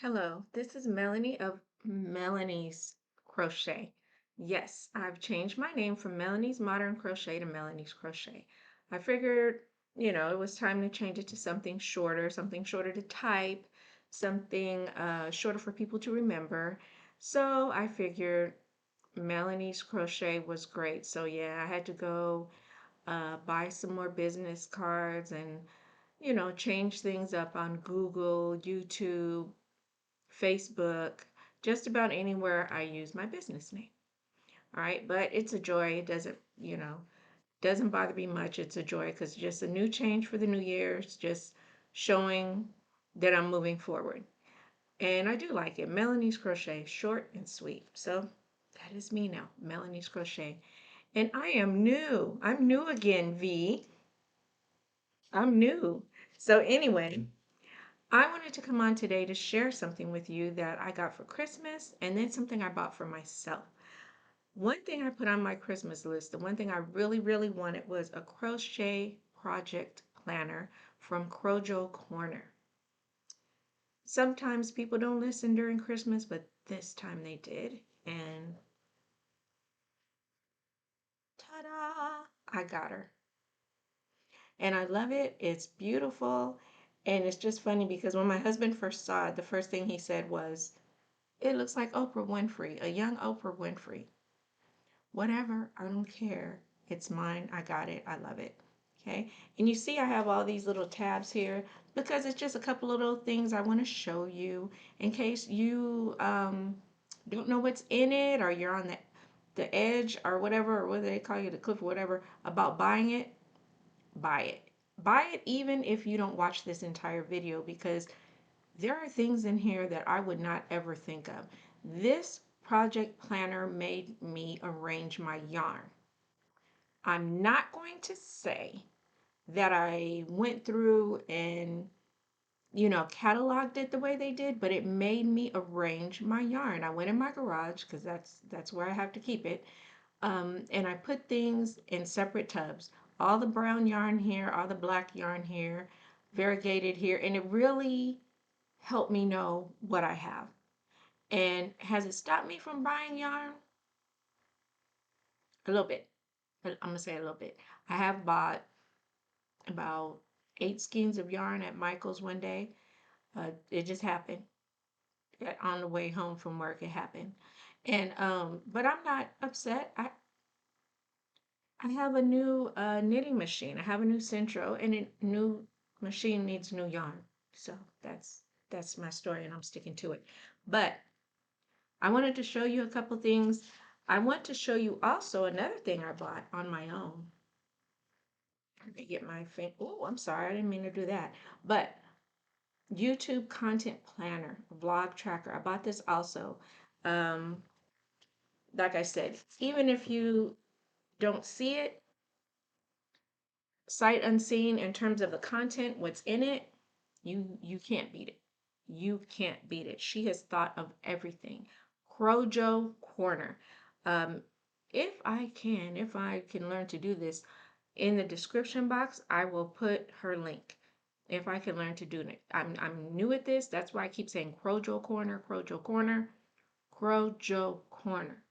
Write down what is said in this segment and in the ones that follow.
Hello, this is Melanie of Melanie's Crochet. Yes, I've changed my name from Melanie's Modern Crochet to Melanie's Crochet. I figured, it was time to change it to something shorter to type, something shorter for people to remember. So I figured Melanie's Crochet was great. So yeah, I had to go buy some more business cards and, change things up on Google, YouTube, Facebook, just about anywhere I use my business name. All right, but it's a joy. It doesn't bother me much. It's a joy because it's just a new change for the new year. It's just showing that I'm moving forward. And I do like it. Melanie's Crochet, short and sweet. So that is me now, Melanie's Crochet. And I am new. I'm new again, V. I'm new. So anyway, I wanted to come on today to share something with you that I got for Christmas and then something I bought for myself. One thing I put on my Christmas list, the one thing I really, really wanted was a crochet project planner from Crojo Corner. Sometimes people don't listen during Christmas, but this time they did. And ta-da! I got her. And I love it. It's beautiful. And it's just funny because when my husband first saw it, the first thing he said was, "It looks like Oprah Winfrey, a young Oprah Winfrey." Whatever, I don't care. It's mine. I got it. I love it. Okay. And you see, I have all these little tabs here because it's just a couple of little things I want to show you in case you don't know what's in it or you're on the edge or whatever, or what do they call you, the cliff or whatever, about buying it. Buy it. Buy it even if you don't watch this entire video because there are things in here that I would not ever think of. This project planner made me arrange my yarn. I'm not going to say that I went through and, cataloged it the way they did, but it made me arrange my yarn. I went in my garage because that's where I have to keep it. And I put things in separate tubs. All the brown yarn here, all the black yarn here, variegated here, and it really helped me know what I have. And has it stopped me from buying yarn? A little bit. I'm gonna say a little bit. I have bought about 8 skeins of yarn at Michael's one day. It just happened. On the way home from work. It happened, and but I'm not upset. I have a new knitting machine. I have a new Centro, and a new machine needs new yarn. So that's my story, and I'm sticking to it. But I wanted to show you a couple things. I want to show you also another thing I bought on my own. Let me get my thing. Oh, I'm sorry, I didn't mean to do that. But YouTube content planner, vlog tracker. I bought this also. Um, like I said, even if you don't see it, sight unseen in terms of the content, what's in it, you can't beat it. You can't beat it. She has thought of everything. Crojo Corner. Um, if I can learn to do this, in the description box, I will put her link. If I can learn to do it. I'm new at this. That's why I keep saying Crojo Corner, Crojo Corner, Crojo Corner.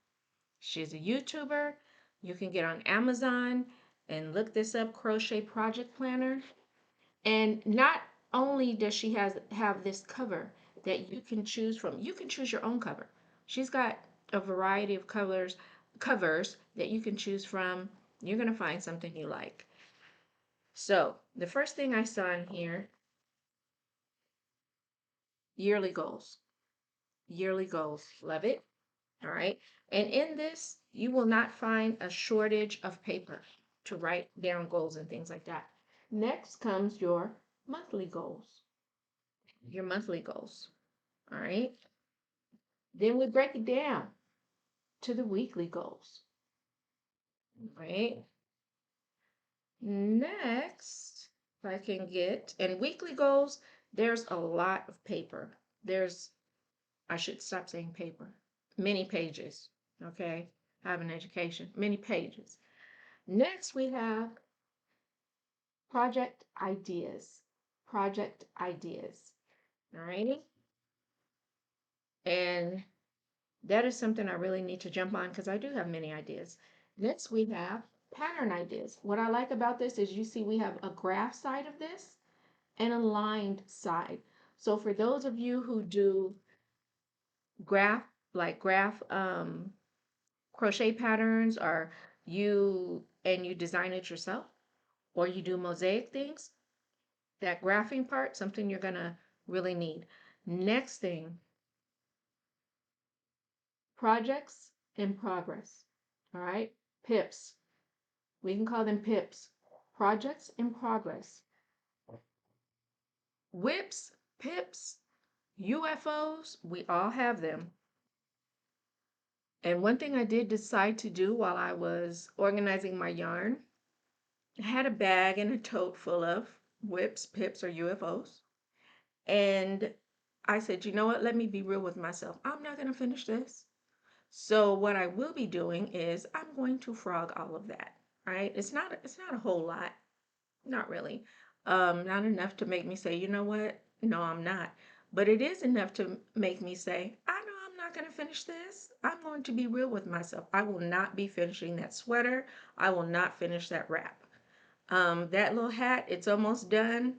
She's a YouTuber. You can get on Amazon and look this up, Crochet Project Planner. And not only does she have this cover that you can choose from, you can choose your own cover. She's got a variety of covers that you can choose from. You're going to find something you like. So, the first thing I saw in here, yearly goals. Yearly goals. Love it. All right. And in this, you will not find a shortage of paper to write down goals and things like that. Next comes your monthly goals. Your monthly goals. All right. Then we break it down to the weekly goals. Right. Next, if I can get, and weekly goals, there's a lot of paper. I should stop saying paper, many pages. Okay. Have an education, many pages. Next, we have project ideas. Project ideas. All righty. And that is something I really need to jump on because I do have many ideas. Next, we have pattern ideas. What I like about this is you see we have a graph side of this and a lined side. So for those of you who do graph, like graph crochet patterns, or you design it yourself, or you do mosaic things, that graphing part, something you're gonna really need. Next thing, projects in progress. All right, pips. We can call them pips. Projects in progress. Whips, pips, UFOs, we all have them. And one thing I did decide to do while I was organizing my yarn, I had a bag and a tote full of whips, pips, or UFOs. And I said, you know what? Let me be real with myself. I'm not going to finish this. So what I will be doing is I'm going to frog all of that, right? It's not a whole lot, not really. Not enough to make me say, you know what? No, I'm not. But it is enough to make me say, I know I'm not going to finish this. I'm going to be real with myself. I will not be finishing that sweater. I will not finish that wrap. That little hat, it's almost done.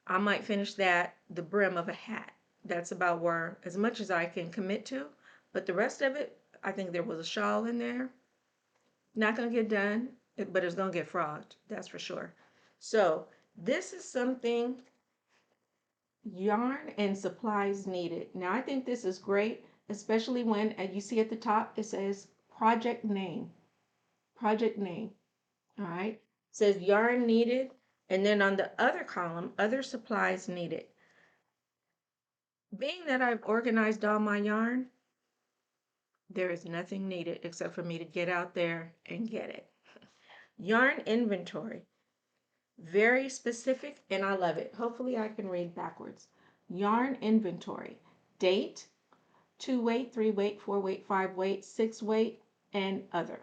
I might finish that, the brim of a hat. That's about where, as much as I can commit to. But the rest of it, I think there was a shawl in there. Not going to get done, but it's going to get frogged. That's for sure. So, this is something yarn and supplies needed. Now, I think this is great, especially when you see at the top it says project name. Project name. All right. It says yarn needed. And then on the other column, other supplies needed. Being that I've organized all my yarn, there is nothing needed except for me to get out there and get it. Yarn inventory. Very specific, and I love it. Hopefully, I can read backwards. Yarn inventory. Date, 2 weight, 3 weight, 4 weight, 5 weight, 6 weight, and other.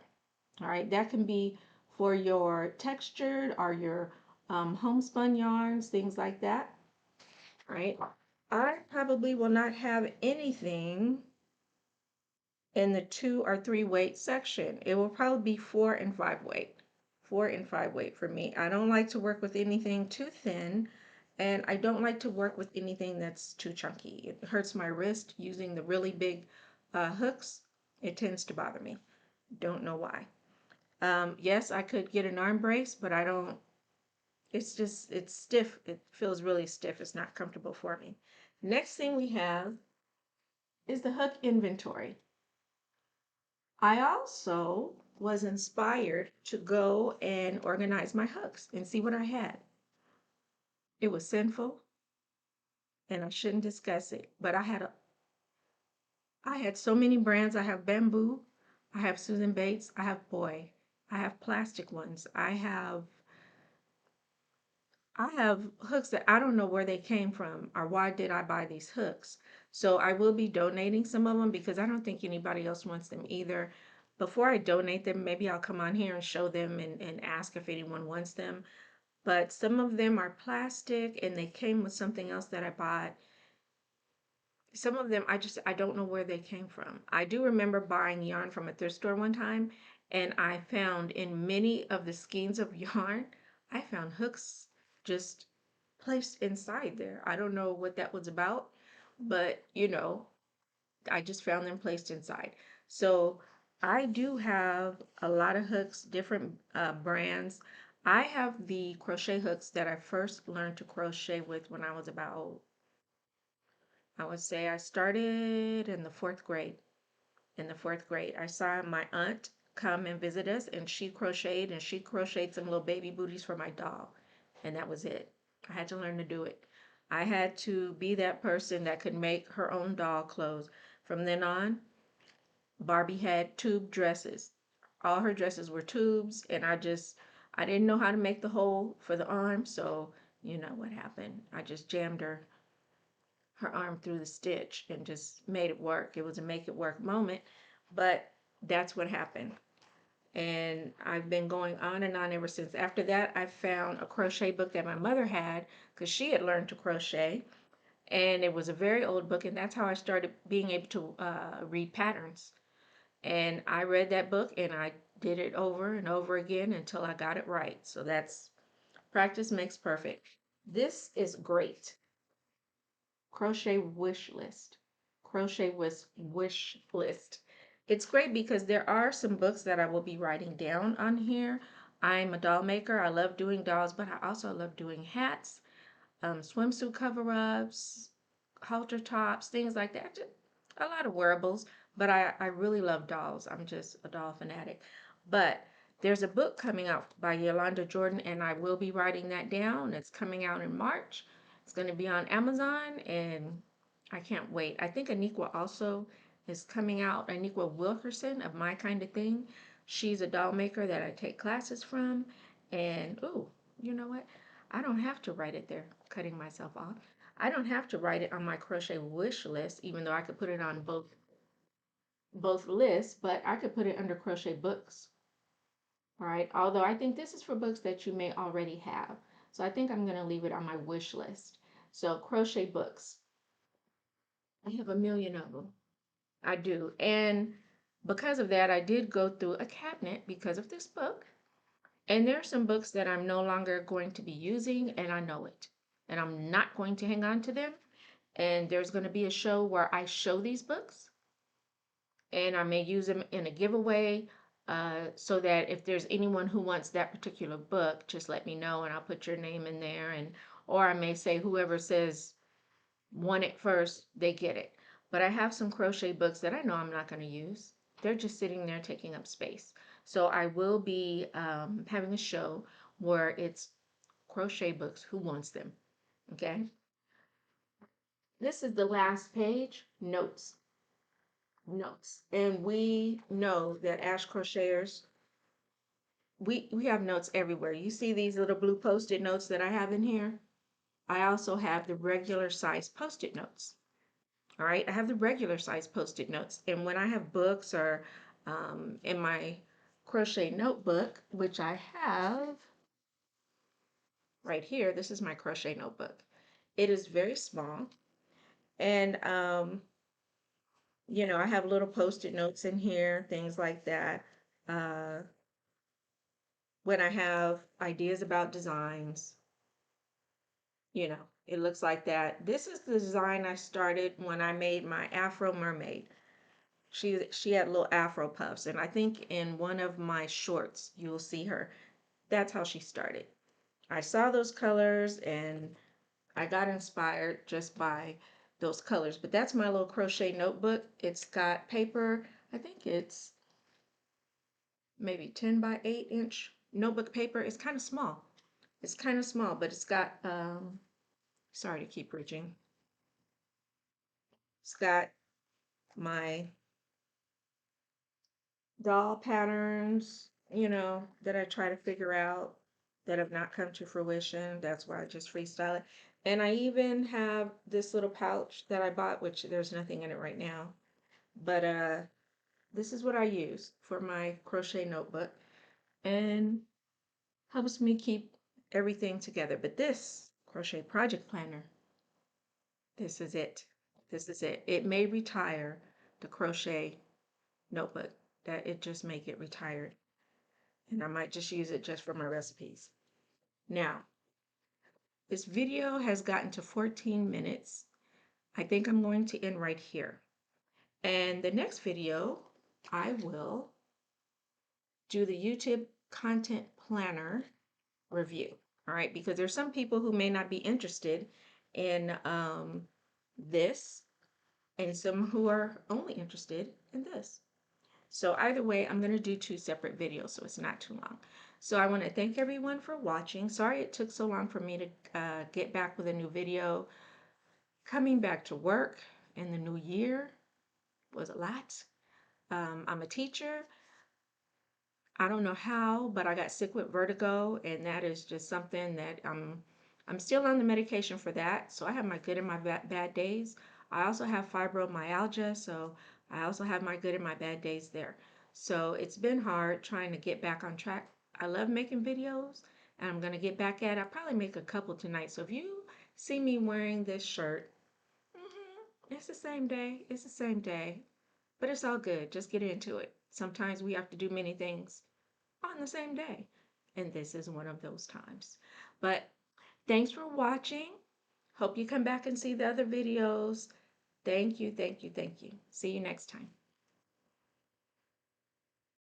All right, that can be for your textured or your homespun yarns, things like that. All right. I probably will not have anything in the 2 or 3 weight section. It will probably be 4 and 5 weight. 4 and 5 weight for me. I don't like to work with anything too thin, and I don't like to work with anything that's too chunky. It hurts my wrist using the really big hooks. It tends to bother me. Don't know why. Yes, I could get an arm brace, but I don't. It's stiff. It feels really stiff. It's not comfortable for me. Next thing we have is the hook inventory. I also was inspired to go and organize my hooks and see what I had. It was sinful and I shouldn't discuss it, but I had so many brands. I have bamboo, I have Susan Bates, I have boy, I have plastic ones. I have hooks that I don't know where they came from or why did I buy these hooks. So I will be donating some of them because I don't think anybody else wants them either. Before I donate them, maybe I'll come on here and show them and ask if anyone wants them. But some of them are plastic and they came with something else that I bought. Some of them I don't know where they came from. I do remember buying yarn from a thrift store one time and I found in many of the skeins of yarn, I found hooks just placed inside there. I don't know what that was about, but I just found them placed inside. So I do have a lot of hooks, different brands. I have the crochet hooks that I first learned to crochet with when I was about, I would say I started in the fourth grade. In the fourth grade, I saw my aunt come and visit us, and she crocheted some little baby booties for my doll. And that was it. I had to learn to do it. I had to be that person that could make her own doll clothes. From then on, Barbie had tube dresses. All her dresses were tubes, and I didn't know how to make the hole for the arm, so you know what happened. I just jammed her arm through the stitch and just made it work. It was a make it work moment, but that's what happened. And I've been going on and on ever since. After that, I found a crochet book that my mother had because she had learned to crochet. And it was a very old book, and that's how I started being able to read patterns. And I read that book and I did it over and over again until I got it right. So that's practice makes perfect. This is great. Crochet wish list. Wish list. It's great because there are some books that I will be writing down on here. I'm a doll maker. I love doing dolls, but I also love doing hats, swimsuit cover-ups, halter tops, things like that. Just a lot of wearables, but I really love dolls. I'm just a doll fanatic. But there's a book coming out by Yolanda Jordan, and I will be writing that down. It's coming out in March. It's going to be on Amazon, and I can't wait. I think Aniqua also is coming out. Aniqua Wilkerson of My Kind of Thing. She's a doll maker that I take classes from. And, ooh, you know what? I don't have to write it there, cutting myself off. I don't have to write it on my crochet wish list, even though I could put it on both lists, but I could put it under crochet books. All right. Although I think this is for books that you may already have. So I think I'm going to leave it on my wish list. So crochet books. I have a million of them. I do. And because of that, I did go through a cabinet because of this book. And there are some books that I'm no longer going to be using, and I know it. And I'm not going to hang on to them. And there's going to be a show where I show these books, and I may use them in a giveaway, so that if there's anyone who wants that particular book, just let me know and I'll put your name in there. And or I may say whoever says want it first, they get it. But I have some crochet books that I know I'm not going to use. They're just sitting there taking up space. So I will be having a show where it's crochet books. Who wants them? Okay. This is the last page. Notes. Notes. And we know that Ash Crocheters, we have notes everywhere. You see these little blue post-it notes that I have in here? I also have the regular size post-it notes. All right, I have the regular size post-it notes. And when I have books or in my crochet notebook, which I have right here, this is my crochet notebook. It is very small. And, I have little post-it notes in here, things like that. Uh, when I have ideas about designs, it looks like that. This is the design I started when I made my Afro mermaid. She had little Afro puffs, and I think in one of my shorts you'll see her. That's how she started. I saw those colors and I got inspired just by those colors. But that's my little crochet notebook. It's got paper. I think it's maybe 10 by 8 inch notebook paper. It's kind of small. It's kind of small, but it's got sorry to keep reaching. It's got my doll patterns, that I try to figure out that have not come to fruition. That's why I just freestyle it. And I even have this little pouch that I bought, which there's nothing in it right now. But this is what I use for my crochet notebook and helps me keep everything together. But this crochet project planner, this is it. This is it. It may retire the crochet notebook. That it just may get retired. And I might just use it just for my recipes. Now, this video has gotten to 14 minutes. I think I'm going to end right here. And the next video, I will do the YouTube content planner review. All right, because there's some people who may not be interested in this, and some who are only interested in this. So either way, I'm going to do two separate videos, so it's not too long. So I want to thank everyone for watching. Sorry it took so long for me to get back with a new video. Coming back to work in the new year was a lot. I'm a teacher. I don't know how, but I got sick with vertigo, and that is just something that I'm still on the medication for that. So I have my good and my bad days. I also have fibromyalgia, so I also have my good and my bad days there. So it's been hard trying to get back on track. I love making videos, and I'm gonna get back at it. I'll probably make a couple tonight. So if you see me wearing this shirt, It's the same day. It's the same day. But it's all good. Just get into it. Sometimes we have to do many things on the same day. And this is one of those times. But thanks for watching. Hope you come back and see the other videos. Thank you, thank you, thank you. See you next time.